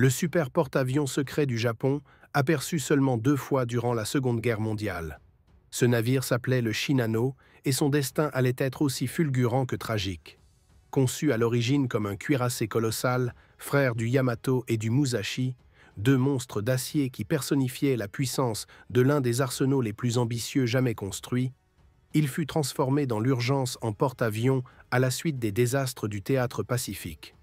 Le super porte-avions secret du Japon, aperçu seulement 2 fois durant la Seconde Guerre mondiale. Ce navire s'appelait le Shinano et son destin allait être aussi fulgurant que tragique. Conçu à l'origine comme un cuirassé colossal, frère du Yamato et du Musashi, 2 monstres d'acier qui personnifiaient la puissance de l'un des arsenaux les plus ambitieux jamais construits, il fut transformé dans l'urgence en porte-avions à la suite des désastres du théâtre Pacifique.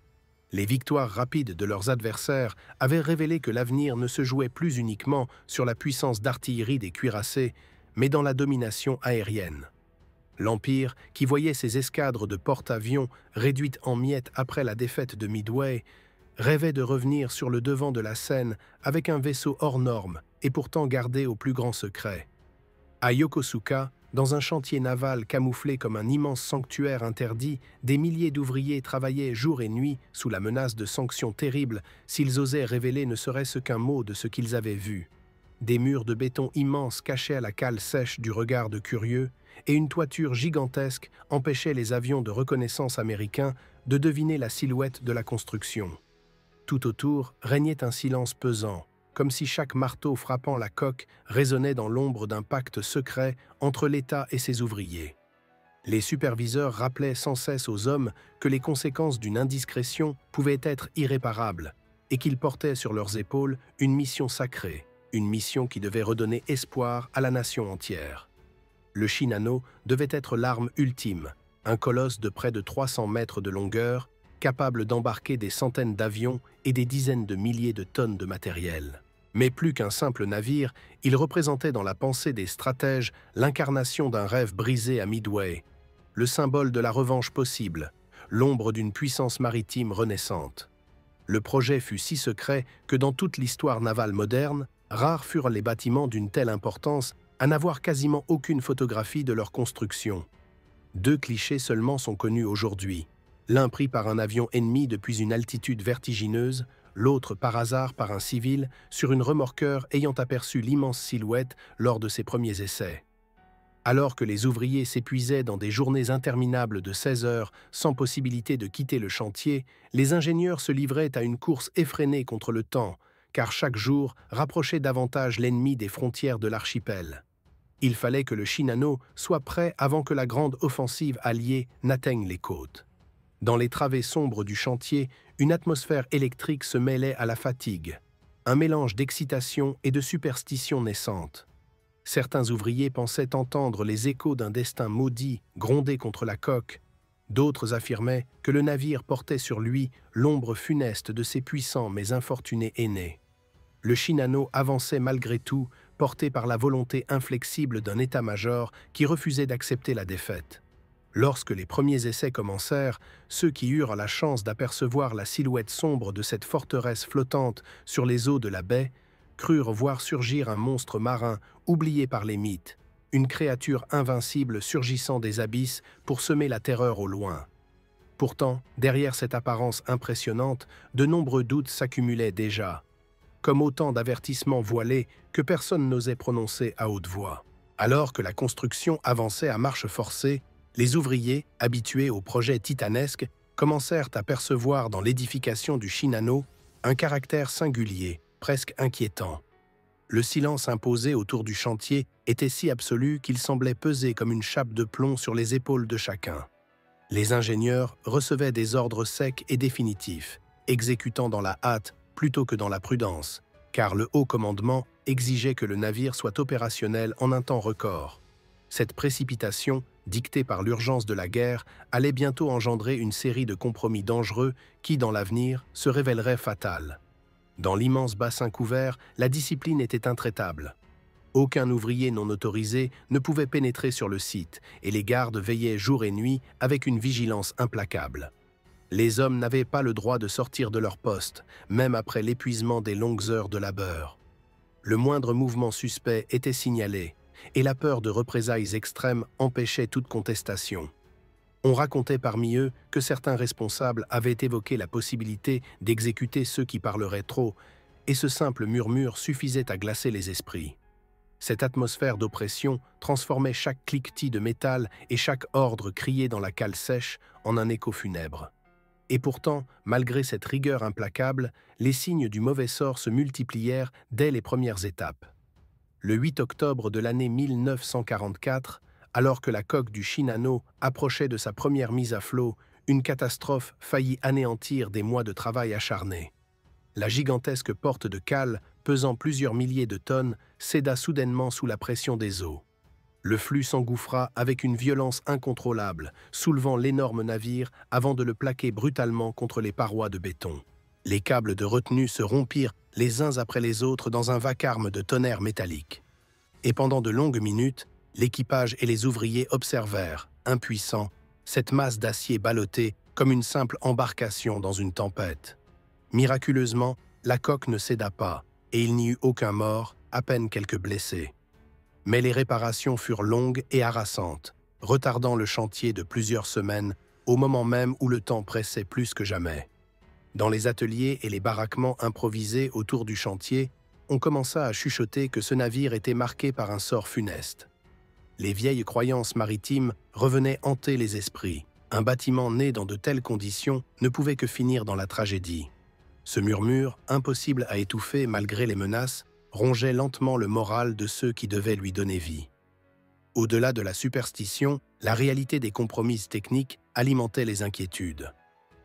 Les victoires rapides de leurs adversaires avaient révélé que l'avenir ne se jouait plus uniquement sur la puissance d'artillerie des cuirassés, mais dans la domination aérienne. L'Empire, qui voyait ses escadres de porte-avions réduites en miettes après la défaite de Midway, rêvait de revenir sur le devant de la scène avec un vaisseau hors norme et pourtant gardé au plus grand secret. À Yokosuka, dans un chantier naval camouflé comme un immense sanctuaire interdit, des milliers d'ouvriers travaillaient jour et nuit sous la menace de sanctions terribles s'ils osaient révéler ne serait-ce qu'un mot de ce qu'ils avaient vu. Des murs de béton immenses cachaient à la cale sèche du regard de curieux, et une toiture gigantesque empêchait les avions de reconnaissance américains de deviner la silhouette de la construction. Tout autour régnait un silence pesant, comme si chaque marteau frappant la coque résonnait dans l'ombre d'un pacte secret entre l'État et ses ouvriers. Les superviseurs rappelaient sans cesse aux hommes que les conséquences d'une indiscrétion pouvaient être irréparables et qu'ils portaient sur leurs épaules une mission sacrée, une mission qui devait redonner espoir à la nation entière. Le Shinano devait être l'arme ultime, un colosse de près de 300 mètres de longueur, capable d'embarquer des centaines d'avions et des dizaines de milliers de tonnes de matériel. Mais plus qu'un simple navire, il représentait dans la pensée des stratèges l'incarnation d'un rêve brisé à Midway, le symbole de la revanche possible, l'ombre d'une puissance maritime renaissante. Le projet fut si secret que dans toute l'histoire navale moderne, rares furent les bâtiments d'une telle importance à n'avoir quasiment aucune photographie de leur construction. 2 clichés seulement sont connus aujourd'hui, l'un pris par un avion ennemi depuis une altitude vertigineuse, l'autre par hasard par un civil sur une remorqueur ayant aperçu l'immense silhouette lors de ses premiers essais. Alors que les ouvriers s'épuisaient dans des journées interminables de 16 heures sans possibilité de quitter le chantier, les ingénieurs se livraient à une course effrénée contre le temps, car chaque jour rapprochait davantage l'ennemi des frontières de l'archipel. Il fallait que le Shinano soit prêt avant que la grande offensive alliée n'atteigne les côtes. Dans les travées sombres du chantier, une atmosphère électrique se mêlait à la fatigue, un mélange d'excitation et de superstition naissante. Certains ouvriers pensaient entendre les échos d'un destin maudit gronder contre la coque. D'autres affirmaient que le navire portait sur lui l'ombre funeste de ses puissants mais infortunés aînés. Le Shinano avançait malgré tout, porté par la volonté inflexible d'un état-major qui refusait d'accepter la défaite. Lorsque les premiers essais commencèrent, ceux qui eurent la chance d'apercevoir la silhouette sombre de cette forteresse flottante sur les eaux de la baie crurent voir surgir un monstre marin oublié par les mythes, une créature invincible surgissant des abysses pour semer la terreur au loin. Pourtant, derrière cette apparence impressionnante, de nombreux doutes s'accumulaient déjà, comme autant d'avertissements voilés que personne n'osait prononcer à haute voix. Alors que la construction avançait à marche forcée, les ouvriers, habitués aux projets titanesques, commencèrent à percevoir dans l'édification du Shinano un caractère singulier, presque inquiétant. Le silence imposé autour du chantier était si absolu qu'il semblait peser comme une chape de plomb sur les épaules de chacun. Les ingénieurs recevaient des ordres secs et définitifs, exécutant dans la hâte plutôt que dans la prudence, car le haut commandement exigeait que le navire soit opérationnel en un temps record. Cette précipitation, dictée par l'urgence de la guerre, allait bientôt engendrer une série de compromis dangereux qui, dans l'avenir, se révéleraient fatals. Dans l'immense bassin couvert, la discipline était intraitable. Aucun ouvrier non autorisé ne pouvait pénétrer sur le site, et les gardes veillaient jour et nuit avec une vigilance implacable. Les hommes n'avaient pas le droit de sortir de leur poste, même après l'épuisement des longues heures de labeur. Le moindre mouvement suspect était signalé, et la peur de représailles extrêmes empêchait toute contestation. On racontait parmi eux que certains responsables avaient évoqué la possibilité d'exécuter ceux qui parleraient trop, et ce simple murmure suffisait à glacer les esprits. Cette atmosphère d'oppression transformait chaque cliquetis de métal et chaque ordre crié dans la cale sèche en un écho funèbre. Et pourtant, malgré cette rigueur implacable, les signes du mauvais sort se multiplièrent dès les premières étapes. Le 8 octobre de l'année 1944, alors que la coque du Shinano approchait de sa première mise à flot, une catastrophe faillit anéantir des mois de travail acharné. La gigantesque porte de cale, pesant plusieurs milliers de tonnes, céda soudainement sous la pression des eaux. Le flux s'engouffra avec une violence incontrôlable, soulevant l'énorme navire avant de le plaquer brutalement contre les parois de béton. Les câbles de retenue se rompirent les uns après les autres dans un vacarme de tonnerre métallique. Et pendant de longues minutes, l'équipage et les ouvriers observèrent, impuissants, cette masse d'acier ballottée comme une simple embarcation dans une tempête. Miraculeusement, la coque ne céda pas, et il n'y eut aucun mort, à peine quelques blessés. Mais les réparations furent longues et harassantes, retardant le chantier de plusieurs semaines, au moment même où le temps pressait plus que jamais. Dans les ateliers et les baraquements improvisés autour du chantier, on commença à chuchoter que ce navire était marqué par un sort funeste. Les vieilles croyances maritimes revenaient hanter les esprits. Un bâtiment né dans de telles conditions ne pouvait que finir dans la tragédie. Ce murmure, impossible à étouffer malgré les menaces, rongeait lentement le moral de ceux qui devaient lui donner vie. Au-delà de la superstition, la réalité des compromises techniques alimentait les inquiétudes.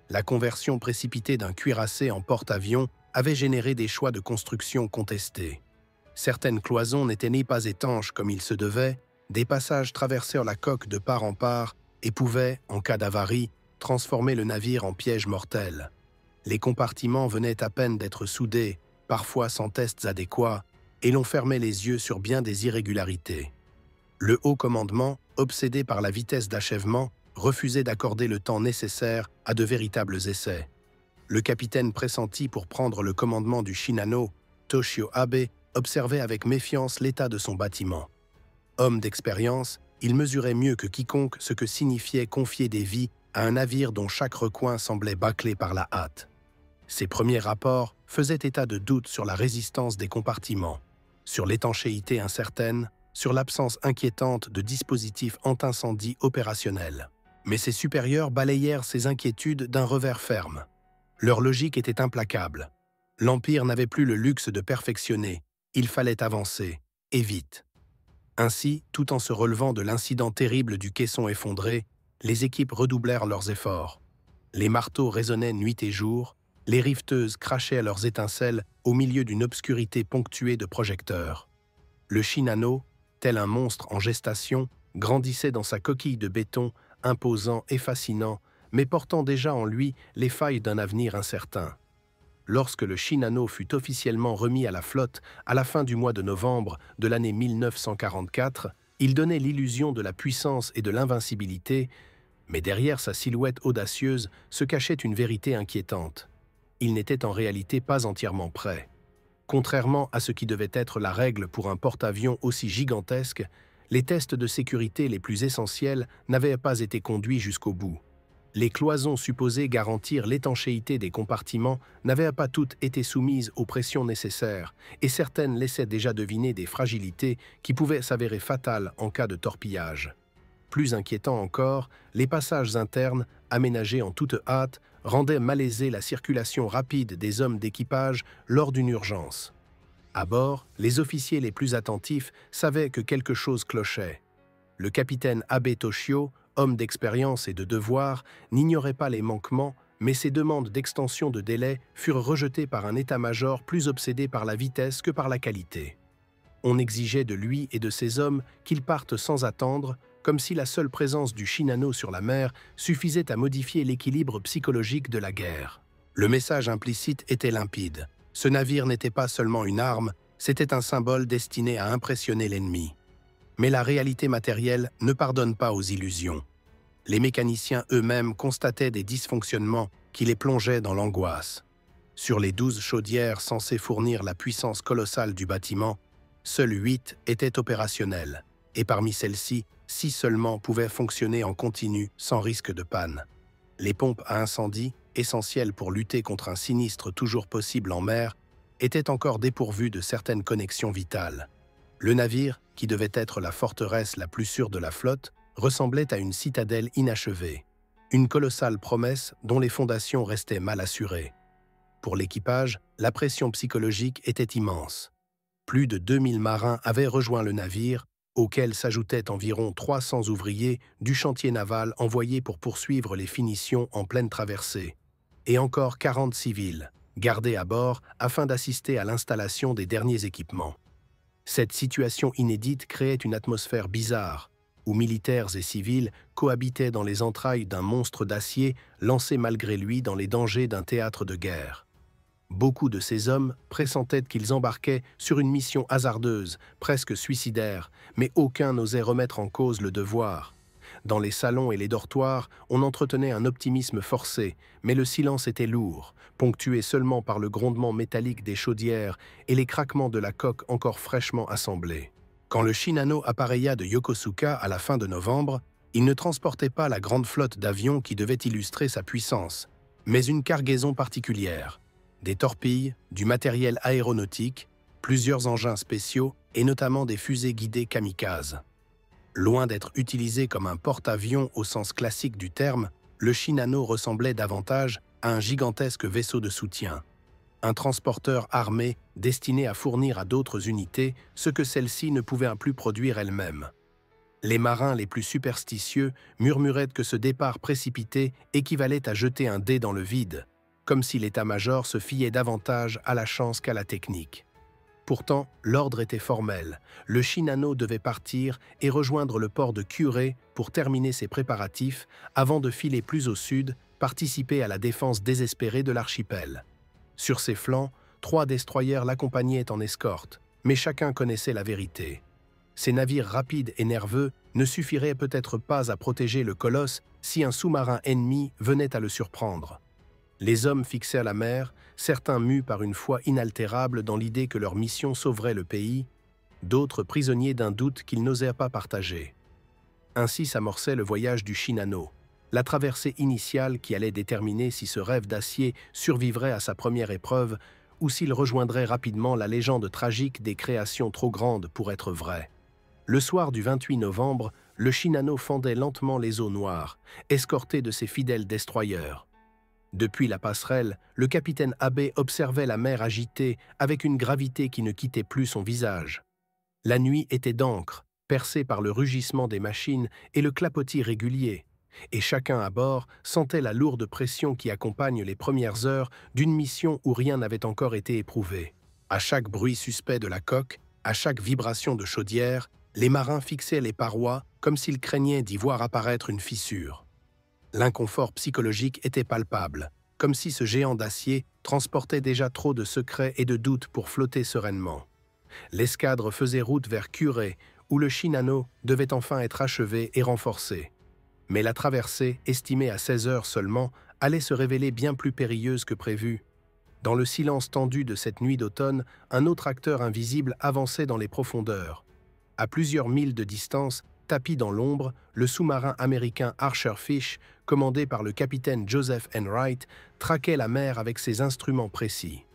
La conversion précipitée d'un cuirassé en porte-avions avait généré des choix de construction contestés. Certaines cloisons n'étaient ni pas étanches comme il se devait, des passages traversèrent la coque de part en part et pouvaient, en cas d'avarie, transformer le navire en piège mortel. Les compartiments venaient à peine d'être soudés, parfois sans tests adéquats, et l'on fermait les yeux sur bien des irrégularités. Le haut commandement, obsédé par la vitesse d'achèvement, refusait d'accorder le temps nécessaire à de véritables essais. Le capitaine pressenti pour prendre le commandement du Shinano, Toshio Abe, observait avec méfiance l'état de son bâtiment. Homme d'expérience, il mesurait mieux que quiconque ce que signifiait confier des vies à un navire dont chaque recoin semblait bâclé par la hâte. Ses premiers rapports faisaient état de doutes sur la résistance des compartiments, sur l'étanchéité incertaine, sur l'absence inquiétante de dispositifs anti-incendie opérationnels. Mais ses supérieurs balayèrent ces inquiétudes d'un revers ferme. Leur logique était implacable. L'Empire n'avait plus le luxe de perfectionner, il fallait avancer, et vite. Ainsi, tout en se relevant de l'incident terrible du caisson effondré, les équipes redoublèrent leurs efforts. Les marteaux résonnaient nuit et jour, les riveteuses crachaient leurs étincelles au milieu d'une obscurité ponctuée de projecteurs. Le Shinano, tel un monstre en gestation, grandissait dans sa coquille de béton, imposant et fascinant, mais portant déjà en lui les failles d'un avenir incertain. Lorsque le Shinano fut officiellement remis à la flotte à la fin du mois de novembre de l'année 1944, il donnait l'illusion de la puissance et de l'invincibilité, mais derrière sa silhouette audacieuse se cachait une vérité inquiétante. Il n'était en réalité pas entièrement prêt. Contrairement à ce qui devait être la règle pour un porte-avions aussi gigantesque, les tests de sécurité les plus essentiels n'avaient pas été conduits jusqu'au bout. Les cloisons supposées garantir l'étanchéité des compartiments n'avaient pas toutes été soumises aux pressions nécessaires, et certaines laissaient déjà deviner des fragilités qui pouvaient s'avérer fatales en cas de torpillage. Plus inquiétant encore, les passages internes, aménagés en toute hâte, rendaient malaisée la circulation rapide des hommes d'équipage lors d'une urgence. À bord, les officiers les plus attentifs savaient que quelque chose clochait. Le capitaine Abe Toshio, homme d'expérience et de devoir, n'ignorait pas les manquements, mais ses demandes d'extension de délai furent rejetées par un état-major plus obsédé par la vitesse que par la qualité. On exigeait de lui et de ses hommes qu'ils partent sans attendre, comme si la seule présence du Shinano sur la mer suffisait à modifier l'équilibre psychologique de la guerre. Le message implicite était limpide. Ce navire n'était pas seulement une arme, c'était un symbole destiné à impressionner l'ennemi. Mais la réalité matérielle ne pardonne pas aux illusions. Les mécaniciens eux-mêmes constataient des dysfonctionnements qui les plongeaient dans l'angoisse. Sur les 12 chaudières censées fournir la puissance colossale du bâtiment, seules 8 étaient opérationnelles, et parmi celles-ci, 6 seulement pouvaient fonctionner en continu sans risque de panne. Les pompes à incendie, essentielles pour lutter contre un sinistre toujours possible en mer, étaient encore dépourvues de certaines connexions vitales. Le navire, qui devait être la forteresse la plus sûre de la flotte, ressemblait à une citadelle inachevée. Une colossale promesse dont les fondations restaient mal assurées. Pour l'équipage, la pression psychologique était immense. Plus de 2000 marins avaient rejoint le navire, auquel s'ajoutaient environ 300 ouvriers du chantier naval envoyés pour poursuivre les finitions en pleine traversée, et encore 40 civils, gardés à bord afin d'assister à l'installation des derniers équipements. Cette situation inédite créait une atmosphère bizarre, où militaires et civils cohabitaient dans les entrailles d'un monstre d'acier lancé malgré lui dans les dangers d'un théâtre de guerre. Beaucoup de ces hommes pressentaient qu'ils embarquaient sur une mission hasardeuse, presque suicidaire, mais aucun n'osait remettre en cause le devoir. Dans les salons et les dortoirs, on entretenait un optimisme forcé, mais le silence était lourd, ponctué seulement par le grondement métallique des chaudières et les craquements de la coque encore fraîchement assemblée. Quand le Shinano appareilla de Yokosuka à la fin de novembre, il ne transportait pas la grande flotte d'avions qui devait illustrer sa puissance, mais une cargaison particulière. Des torpilles, du matériel aéronautique, plusieurs engins spéciaux et notamment des fusées guidées kamikazes. Loin d'être utilisé comme un porte-avions au sens classique du terme, le Shinano ressemblait davantage à un gigantesque vaisseau de soutien. Un transporteur armé destiné à fournir à d'autres unités ce que celles-ci ne pouvaient plus produire elles-mêmes. Les marins les plus superstitieux murmuraient que ce départ précipité équivalait à jeter un dé dans le vide, comme si l'état-major se fiait davantage à la chance qu'à la technique. Pourtant, l'ordre était formel. Le Shinano devait partir et rejoindre le port de Kure pour terminer ses préparatifs avant de filer plus au sud, participer à la défense désespérée de l'archipel. Sur ses flancs, 3 destroyers l'accompagnaient en escorte, mais chacun connaissait la vérité. Ces navires rapides et nerveux ne suffiraient peut-être pas à protéger le colosse si un sous-marin ennemi venait à le surprendre. Les hommes fixèrent la mer, certains mus par une foi inaltérable dans l'idée que leur mission sauverait le pays, d'autres prisonniers d'un doute qu'ils n'osèrent pas partager. Ainsi s'amorçait le voyage du Shinano, la traversée initiale qui allait déterminer si ce rêve d'acier survivrait à sa première épreuve ou s'il rejoindrait rapidement la légende tragique des créations trop grandes pour être vraies. Le soir du 28 novembre, le Shinano fendait lentement les eaux noires, escorté de ses fidèles destroyers. Depuis la passerelle, le capitaine Abe observait la mer agitée avec une gravité qui ne quittait plus son visage. La nuit était d'encre, percée par le rugissement des machines et le clapotis régulier, et chacun à bord sentait la lourde pression qui accompagne les premières heures d'une mission où rien n'avait encore été éprouvé. À chaque bruit suspect de la coque, à chaque vibration de chaudière, les marins fixaient les parois comme s'ils craignaient d'y voir apparaître une fissure. L'inconfort psychologique était palpable, comme si ce géant d'acier transportait déjà trop de secrets et de doutes pour flotter sereinement. L'escadre faisait route vers Kure, où le Shinano devait enfin être achevé et renforcé. Mais la traversée, estimée à 16 heures seulement, allait se révéler bien plus périlleuse que prévu. Dans le silence tendu de cette nuit d'automne, un autre acteur invisible avançait dans les profondeurs. À plusieurs milles de distance, tapi dans l'ombre, le sous-marin américain Archer Fish, commandé par le capitaine Joseph Enright, traquait la mer avec ses instruments précis.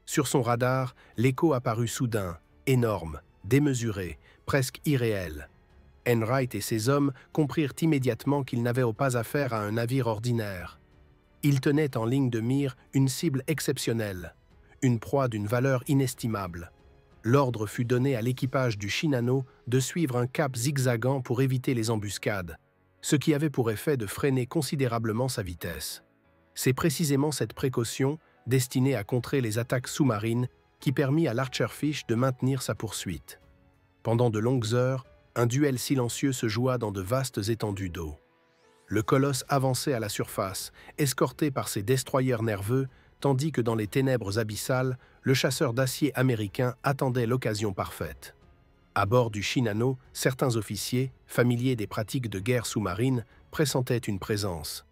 Sur son radar, l'écho apparut soudain, énorme, démesuré, presque irréel. Enright et ses hommes comprirent immédiatement qu'ils n'avaient pas affaire à un navire ordinaire. Ils tenaient en ligne de mire une cible exceptionnelle, une proie d'une valeur inestimable. L'ordre fut donné à l'équipage du Shinano de suivre un cap zigzagant pour éviter les embuscades, ce qui avait pour effet de freiner considérablement sa vitesse. C'est précisément cette précaution, destinée à contrer les attaques sous-marines, qui permit à l'Archerfish de maintenir sa poursuite. Pendant de longues heures, un duel silencieux se joua dans de vastes étendues d'eau. Le colosse avançait à la surface, escorté par ses destroyers nerveux, tandis que dans les ténèbres abyssales, le chasseur d'acier américain attendait l'occasion parfaite. À bord du Shinano, certains officiers, familiers des pratiques de guerre sous-marine, pressentaient une présence.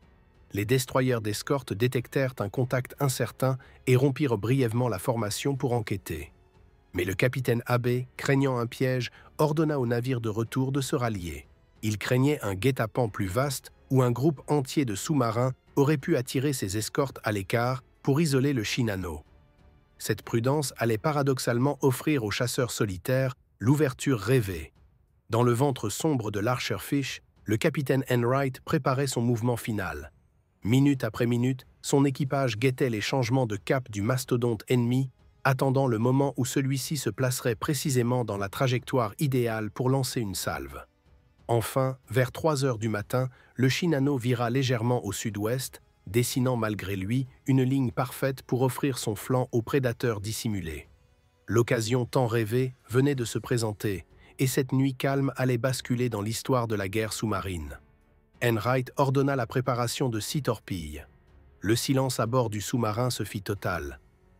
Les destroyers d'escorte détectèrent un contact incertain et rompirent brièvement la formation pour enquêter. Mais le capitaine Abe, craignant un piège, ordonna au navire de retour de se rallier. Il craignait un guet-apens plus vaste où un groupe entier de sous-marins aurait pu attirer ses escortes à l'écart pour isoler le Shinano. Cette prudence allait paradoxalement offrir aux chasseurs solitaires l'ouverture rêvée. Dans le ventre sombre de l'Archerfish, le capitaine Enright préparait son mouvement final. Minute après minute, son équipage guettait les changements de cap du mastodonte ennemi, attendant le moment où celui-ci se placerait précisément dans la trajectoire idéale pour lancer une salve. Enfin, vers 3 heures du matin, le Shinano vira légèrement au sud-ouest, dessinant malgré lui une ligne parfaite pour offrir son flanc aux prédateurs dissimulés. L'occasion tant rêvée venait de se présenter, et cette nuit calme allait basculer dans l'histoire de la guerre sous-marine. Enright ordonna la préparation de 6 torpilles. Le silence à bord du sous-marin se fit total.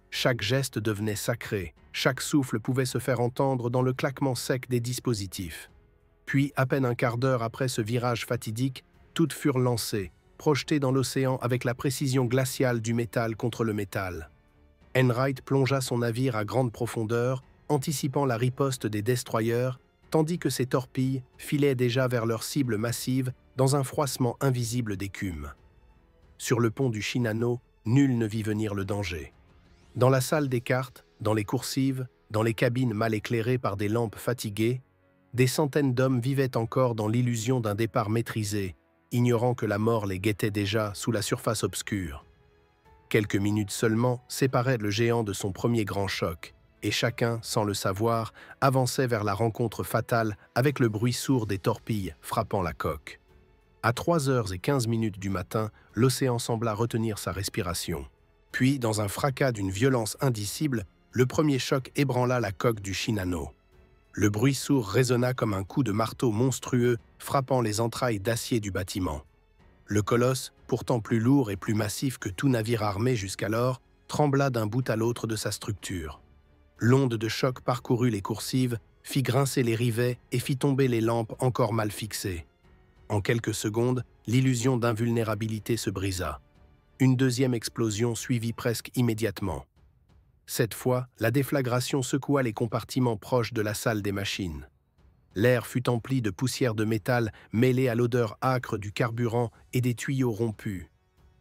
Chaque geste devenait sacré, chaque souffle pouvait se faire entendre dans le claquement sec des dispositifs. Puis, à peine un quart d'heure après ce virage fatidique, toutes furent lancées, projetées dans l'océan avec la précision glaciale du métal contre le métal. Enright plongea son navire à grande profondeur, anticipant la riposte des destroyers, tandis que ses torpilles filaient déjà vers leur cible massive dans un froissement invisible d'écume. Sur le pont du Shinano, nul ne vit venir le danger. Dans la salle des cartes, dans les coursives, dans les cabines mal éclairées par des lampes fatiguées, des centaines d'hommes vivaient encore dans l'illusion d'un départ maîtrisé, ignorant que la mort les guettait déjà sous la surface obscure. Quelques minutes seulement séparaient le géant de son premier grand choc, et chacun, sans le savoir, avançait vers la rencontre fatale avec le bruit sourd des torpilles frappant la coque. À 3h15 du matin, l'océan sembla retenir sa respiration. Puis, dans un fracas d'une violence indicible, le premier choc ébranla la coque du Shinano. Le bruit sourd résonna comme un coup de marteau monstrueux frappant les entrailles d'acier du bâtiment. Le colosse, pourtant plus lourd et plus massif que tout navire armé jusqu'alors, trembla d'un bout à l'autre de sa structure. L'onde de choc parcourut les coursives, fit grincer les rivets et fit tomber les lampes encore mal fixées. En quelques secondes, l'illusion d'invulnérabilité se brisa. Une deuxième explosion suivit presque immédiatement. Cette fois, la déflagration secoua les compartiments proches de la salle des machines. L'air fut empli de poussière de métal mêlée à l'odeur âcre du carburant et des tuyaux rompus.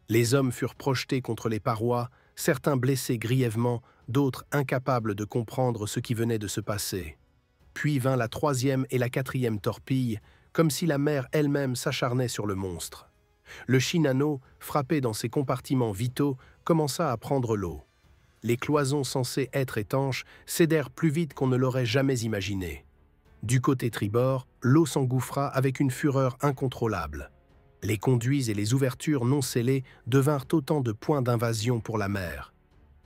Les hommes furent projetés contre les parois, certains blessés grièvement, d'autres incapables de comprendre ce qui venait de se passer. Puis vint la 3e et la 4e torpille, comme si la mer elle-même s'acharnait sur le monstre. Le Shinano, frappé dans ses compartiments vitaux, commença à prendre l'eau. Les cloisons censées être étanches cédèrent plus vite qu'on ne l'aurait jamais imaginé. Du côté tribord, l'eau s'engouffra avec une fureur incontrôlable. Les conduits et les ouvertures non scellées devinrent autant de points d'invasion pour la mer.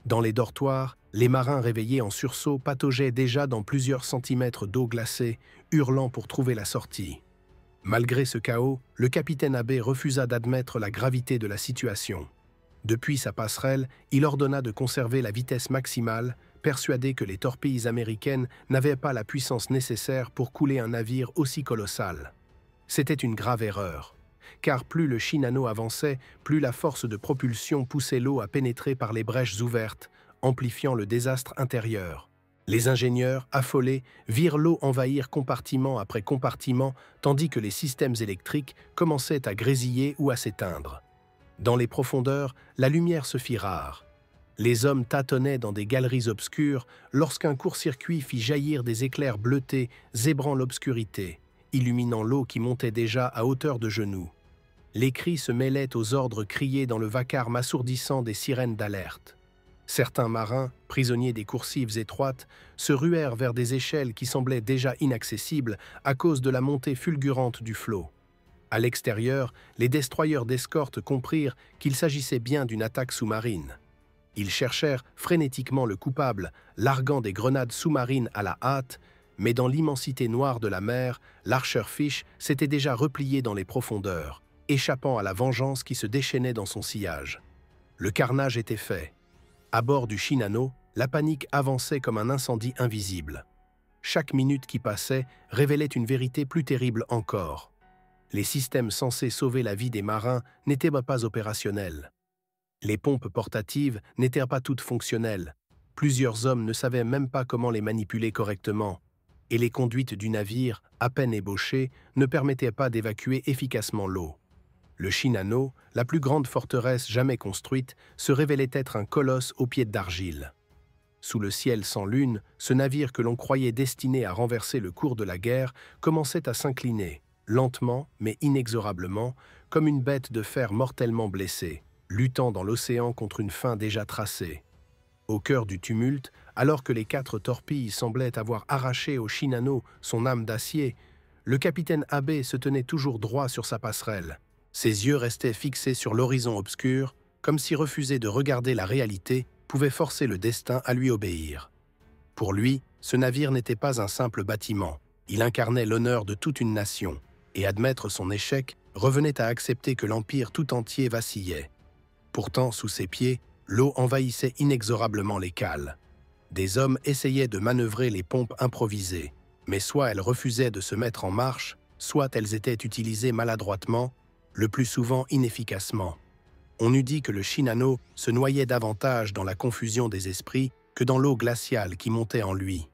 Dans les dortoirs, les marins réveillés en sursaut pataugeaient déjà dans plusieurs centimètres d'eau glacée, hurlant pour trouver la sortie. Malgré ce chaos, le capitaine Abe refusa d'admettre la gravité de la situation. Depuis sa passerelle, il ordonna de conserver la vitesse maximale, persuadé que les torpilles américaines n'avaient pas la puissance nécessaire pour couler un navire aussi colossal. C'était une grave erreur, car plus le Shinano avançait, plus la force de propulsion poussait l'eau à pénétrer par les brèches ouvertes, amplifiant le désastre intérieur. Les ingénieurs, affolés, virent l'eau envahir compartiment après compartiment, tandis que les systèmes électriques commençaient à grésiller ou à s'éteindre. Dans les profondeurs, la lumière se fit rare. Les hommes tâtonnaient dans des galeries obscures lorsqu'un court-circuit fit jaillir des éclairs bleutés, zébrant l'obscurité, illuminant l'eau qui montait déjà à hauteur de genoux. Les cris se mêlaient aux ordres criés dans le vacarme assourdissant des sirènes d'alerte. Certains marins, prisonniers des coursives étroites, se ruèrent vers des échelles qui semblaient déjà inaccessibles à cause de la montée fulgurante du flot. À l'extérieur, les destroyers d'escorte comprirent qu'il s'agissait bien d'une attaque sous-marine. Ils cherchèrent frénétiquement le coupable, larguant des grenades sous-marines à la hâte, mais dans l'immensité noire de la mer, l'Archer Fish s'était déjà replié dans les profondeurs, échappant à la vengeance qui se déchaînait dans son sillage. Le carnage était fait. À bord du Shinano, la panique avançait comme un incendie invisible. Chaque minute qui passait révélait une vérité plus terrible encore. Les systèmes censés sauver la vie des marins n'étaient pas opérationnels. Les pompes portatives n'étaient pas toutes fonctionnelles. Plusieurs hommes ne savaient même pas comment les manipuler correctement. Et les conduites du navire, à peine ébauchées, ne permettaient pas d'évacuer efficacement l'eau. Le Shinano, la plus grande forteresse jamais construite, se révélait être un colosse aux pieds d'argile. Sous le ciel sans lune, ce navire que l'on croyait destiné à renverser le cours de la guerre commençait à s'incliner, lentement mais inexorablement, comme une bête de fer mortellement blessée, luttant dans l'océan contre une fin déjà tracée. Au cœur du tumulte, alors que les 4 torpilles semblaient avoir arraché au Shinano son âme d'acier, le capitaine Abe se tenait toujours droit sur sa passerelle. Ses yeux restaient fixés sur l'horizon obscur, comme si refuser de regarder la réalité pouvait forcer le destin à lui obéir. Pour lui, ce navire n'était pas un simple bâtiment. Il incarnait l'honneur de toute une nation, et admettre son échec revenait à accepter que l'Empire tout entier vacillait. Pourtant, sous ses pieds, l'eau envahissait inexorablement les cales. Des hommes essayaient de manœuvrer les pompes improvisées, mais soit elles refusaient de se mettre en marche, soit elles étaient utilisées maladroitement, le plus souvent inefficacement. On eût dit que le Shinano se noyait davantage dans la confusion des esprits que dans l'eau glaciale qui montait en lui.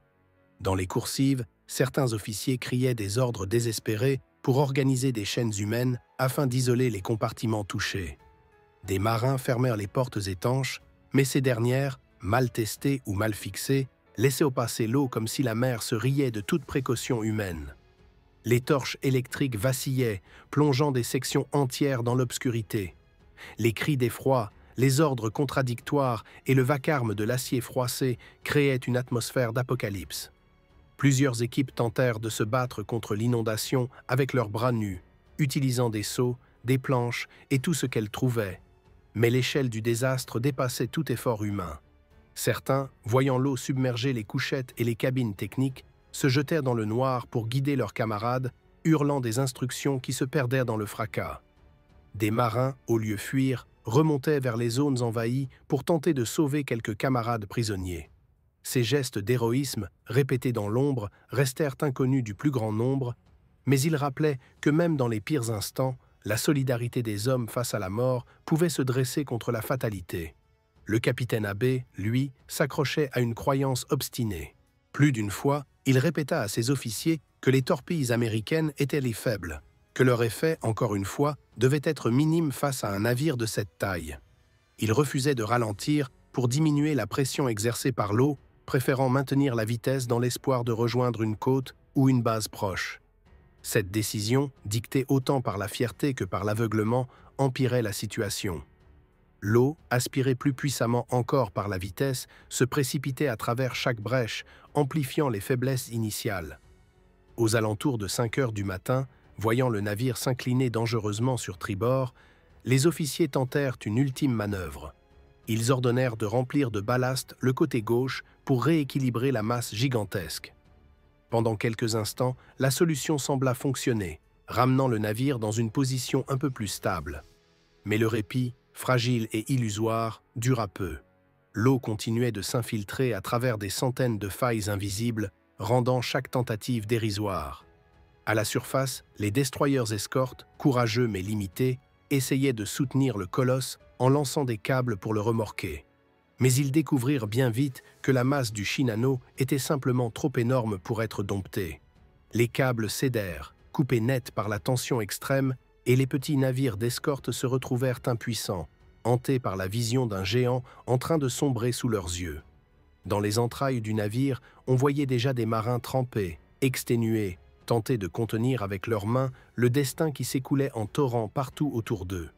Dans les coursives, certains officiers criaient des ordres désespérés pour organiser des chaînes humaines afin d'isoler les compartiments touchés. Des marins fermèrent les portes étanches, mais ces dernières, mal testées ou mal fixées, laissaient passer l'eau comme si la mer se riait de toute précaution humaine. Les torches électriques vacillaient, plongeant des sections entières dans l'obscurité. Les cris d'effroi, les ordres contradictoires et le vacarme de l'acier froissé créaient une atmosphère d'apocalypse. Plusieurs équipes tentèrent de se battre contre l'inondation avec leurs bras nus, utilisant des seaux, des planches et tout ce qu'elles trouvaient. Mais l'échelle du désastre dépassait tout effort humain. Certains, voyant l'eau submerger les couchettes et les cabines techniques, se jetèrent dans le noir pour guider leurs camarades, hurlant des instructions qui se perdaient dans le fracas. Des marins, au lieu de fuir, remontaient vers les zones envahies pour tenter de sauver quelques camarades prisonniers. Ces gestes d'héroïsme, répétés dans l'ombre, restèrent inconnus du plus grand nombre, mais ils rappelaient que même dans les pires instants, la solidarité des hommes face à la mort pouvait se dresser contre la fatalité. Le capitaine Abe, lui, s'accrochait à une croyance obstinée. Plus d'une fois, il répéta à ses officiers que les torpilles américaines étaient les faibles, que leur effet, encore une fois, devait être minime face à un navire de cette taille. Il refusait de ralentir pour diminuer la pression exercée par l'eau, préférant maintenir la vitesse dans l'espoir de rejoindre une côte ou une base proche. Cette décision, dictée autant par la fierté que par l'aveuglement, empirait la situation. L'eau, aspirée plus puissamment encore par la vitesse, se précipitait à travers chaque brèche, amplifiant les faiblesses initiales. Aux alentours de 5 heures du matin, voyant le navire s'incliner dangereusement sur tribord, les officiers tentèrent une ultime manœuvre. Ils ordonnèrent de remplir de ballast le côté gauche pour rééquilibrer la masse gigantesque. Pendant quelques instants, la solution sembla fonctionner, ramenant le navire dans une position un peu plus stable. Mais le répit, fragile et illusoire, dura peu. L'eau continuait de s'infiltrer à travers des centaines de failles invisibles, rendant chaque tentative dérisoire. À la surface, les destroyers escortes, courageux mais limités, essayaient de soutenir le colosse en lançant des câbles pour le remorquer. Mais ils découvrirent bien vite que la masse du Shinano était simplement trop énorme pour être domptée. Les câbles cédèrent, coupés net par la tension extrême, et les petits navires d'escorte se retrouvèrent impuissants, hantés par la vision d'un géant en train de sombrer sous leurs yeux. Dans les entrailles du navire, on voyait déjà des marins trempés, exténués, tenter de contenir avec leurs mains le destin qui s'écoulait en torrent partout autour d'eux.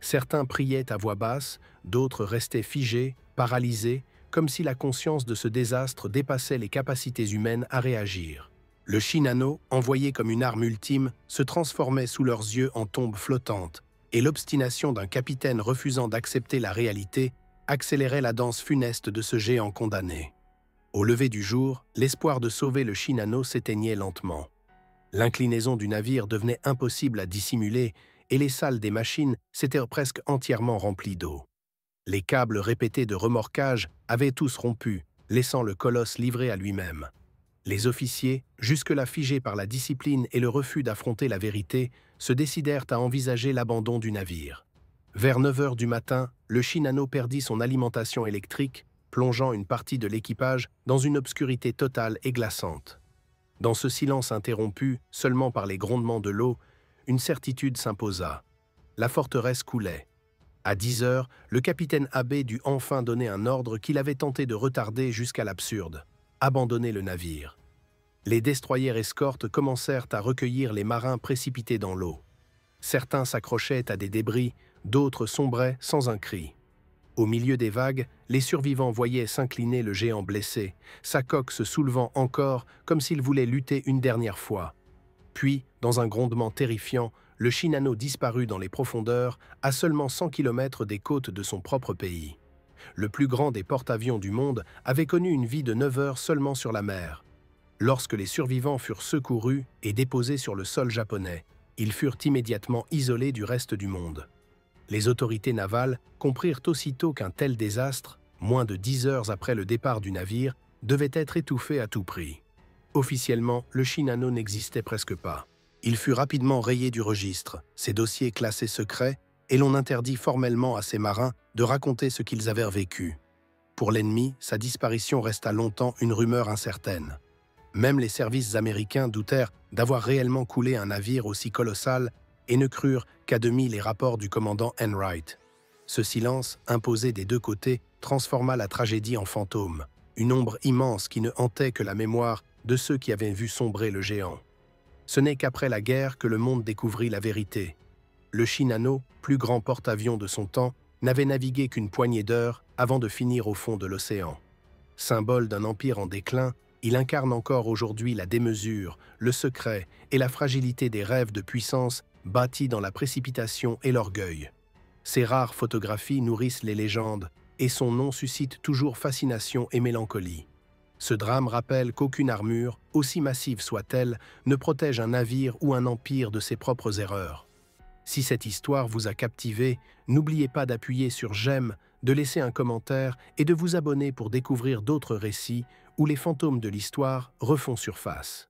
Certains priaient à voix basse, d'autres restaient figés, paralysés, comme si la conscience de ce désastre dépassait les capacités humaines à réagir. Le Shinano, envoyé comme une arme ultime, se transformait sous leurs yeux en tombe flottante, et l'obstination d'un capitaine refusant d'accepter la réalité accélérait la danse funeste de ce géant condamné. Au lever du jour, l'espoir de sauver le Shinano s'éteignait lentement. L'inclinaison du navire devenait impossible à dissimuler et les salles des machines s'étaient presque entièrement remplies d'eau. Les câbles répétés de remorquage avaient tous rompu, laissant le colosse livré à lui-même. Les officiers, jusque-là figés par la discipline et le refus d'affronter la vérité, se décidèrent à envisager l'abandon du navire. Vers 9 heures du matin, le Shinano perdit son alimentation électrique, plongeant une partie de l'équipage dans une obscurité totale et glaçante. Dans ce silence interrompu seulement par les grondements de l'eau, une certitude s'imposa. La forteresse coulait. À 10 heures, le capitaine Abe dut enfin donner un ordre qu'il avait tenté de retarder jusqu'à l'absurde: abandonner le navire. Les destroyers escortes commencèrent à recueillir les marins précipités dans l'eau. Certains s'accrochaient à des débris, d'autres sombraient sans un cri. Au milieu des vagues, les survivants voyaient s'incliner le géant blessé, sa coque se soulevant encore comme s'il voulait lutter une dernière fois. Puis, dans un grondement terrifiant, le Shinano disparut dans les profondeurs, à seulement 100 km des côtes de son propre pays. Le plus grand des porte-avions du monde avait connu une vie de 9 heures seulement sur la mer. Lorsque les survivants furent secourus et déposés sur le sol japonais, ils furent immédiatement isolés du reste du monde. Les autorités navales comprirent aussitôt qu'un tel désastre, moins de 10 heures après le départ du navire, devait être étouffé à tout prix. Officiellement, le Shinano n'existait presque pas. Il fut rapidement rayé du registre, ses dossiers classés secrets, et l'on interdit formellement à ses marins de raconter ce qu'ils avaient vécu. Pour l'ennemi, sa disparition resta longtemps une rumeur incertaine. Même les services américains doutèrent d'avoir réellement coulé un navire aussi colossal et ne crurent qu'à demi les rapports du commandant Enright. Ce silence, imposé des deux côtés, transforma la tragédie en fantôme, une ombre immense qui ne hantait que la mémoire de ceux qui avaient vu sombrer le géant. Ce n'est qu'après la guerre que le monde découvrit la vérité. Le Shinano, plus grand porte-avions de son temps, n'avait navigué qu'une poignée d'heures avant de finir au fond de l'océan. Symbole d'un empire en déclin, il incarne encore aujourd'hui la démesure, le secret et la fragilité des rêves de puissance bâtis dans la précipitation et l'orgueil. Ses rares photographies nourrissent les légendes et son nom suscite toujours fascination et mélancolie. Ce drame rappelle qu'aucune armure, aussi massive soit-elle, ne protège un navire ou un empire de ses propres erreurs. Si cette histoire vous a captivé, n'oubliez pas d'appuyer sur j'aime, de laisser un commentaire et de vous abonner pour découvrir d'autres récits où les fantômes de l'histoire refont surface.